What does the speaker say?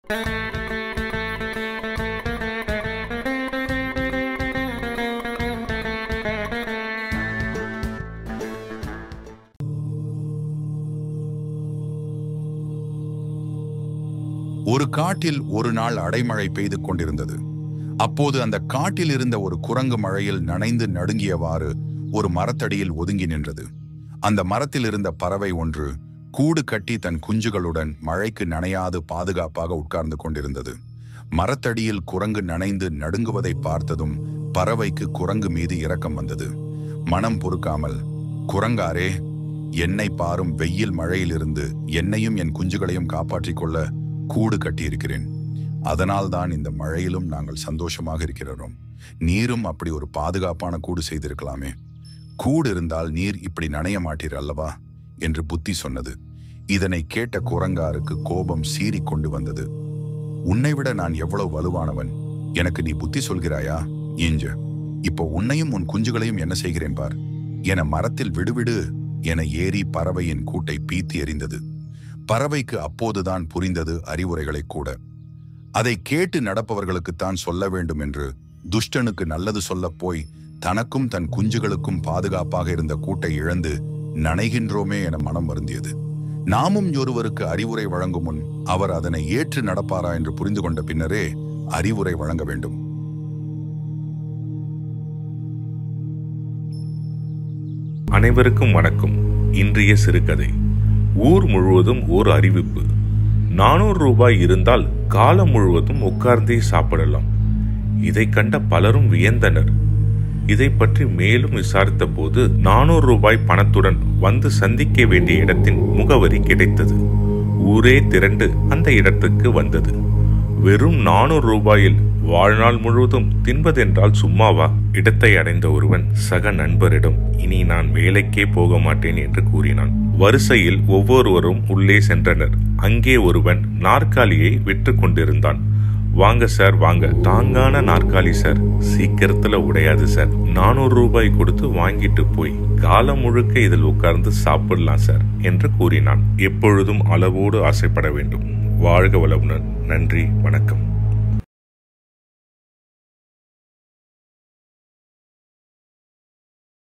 ஒரு காட்டில் ஒரு நாள் அடைமழை பெய்து கொண்டிருந்தது. அப்போது அந்த காட்டில் இருந்த ஒரு குரங்கு மழையில் நனைந்து நடுங்கியவாறு ஒரு மரத்தடியில் ஒதுங்கி நின்றது. அந்த மரத்தில் இருந்த பறவை ஒன்று கூடு கட்டி தன் குஞ்சுகளுடன் மழைக்கு நனையாது பாதுகாப்பாக உட்கார்ந்து கொண்டிருந்தது. மரத்தடியில் குரங்கு நனைந்து நடுங்குவதை பார்த்ததும் பறவைக்கு குரங்கு மீது இரக்கம் வந்தது. மனம் பொறுக்காமல், குரங்காரே, என்னை பாரும், வெயில் மழையிலிருந்து என்னையும் என் குஞ்சுகளையும் காப்பாற்றிக் கொள்ள கூடு கட்டியிருக்கிறேன். அதனால்தான் இந்த மழையிலும் நாங்கள் சந்தோஷமாக இருக்கிறோம். நீரும் அப்படி ஒரு பாதுகாப்பான கூடு செய்திருக்கலாமே. கூடு இருந்தால் நீர் இப்படி நனைய மாட்டீர் அல்லவா என்று புத்தி சொன்னது. இதனை கேட்ட குரங்காருக்கு கோபம் சீறி கொண்டு வந்தது. உன்னை விட நான் எவ்வளவு வலுவானவன், எனக்கு நீ புத்தி சொல்கிறாயா? இஞ்ச இப்போ உன்னையும் உன் குஞ்சுகளையும் என்ன செய்கிறேன் பார் என மரத்தில் விடுவிடு என ஏறி பறவையின் கூட்டை பீத்தி எறிந்தது. பறவைக்கு அப்போதுதான் புரிந்தது அறிவுரைகளை கூட. அதை கேட்டு நடப்பவர்களுக்குத்தான் சொல்ல வேண்டும் என்று துஷ்டனுக்கு நல்லது சொல்ல போய் தனக்கும் தன் குஞ்சுகளுக்கும் பாதுகாப்பாக இருந்த கூட்டை இழந்து நனைகின்றோமே என மனம் வருந்தியது. நாமும் ஒருவருக்கு அறிவுரை வழங்கும் முன் அவர் அதனை ஏற்று நடப்பாரா என்று புரிந்து கொண்ட பின்னரே அறிவுரை வழங்க வேண்டும். அனைவருக்கும் வணக்கம். இன்றைய சிறுகதை. ஊர் முழுவதும் ஒரு அறிவிப்பு. 400 ரூபாய் இருந்தால் காலம் முழுவதும் உட்கார்ந்தே சாப்பிடலாம். இதை கண்ட பலரும் வியந்தனர். இதை பற்றி மேலும் விசாரித்த போது 400 ரூபாய் பணத்துடன் வந்து சந்திக்க வேண்டிய இடத்தின் முகவரி கிடைத்தது. ஊரே திரண்டு அந்த இடத்துக்கு வந்தது. வெறும் 400 ரூபாயில் வாழ்நாள் முழுவதும் தின்பதென்றால் சும்மாவா? இடத்தை அடைந்த ஒருவன் சக நண்பரிடம், இனி நான் வேலைக்கே போக மாட்டேன் என்று கூறினான். வரிசையில் ஒவ்வொருவரும் உள்ளே சென்றனர். அங்கே ஒருவன் நாற்காலியை விற்று கொண்டிருந்தான். வாங்க சார், வாங்க, தாங்கான நாற்காலி சார், சீக்கிரத்துல உடையாது சார், 400 ரூபாய் கொடுத்து வாங்கிட்டு போய் காலம் முழுக்க இதில் உட்கார்ந்து சாப்பிடலாம் சார் என்று கூறினான். எப்பொழுதும் அளவோடு ஆசைப்பட வேண்டும். வாழ்க வளமுடன். நன்றி, வணக்கம்.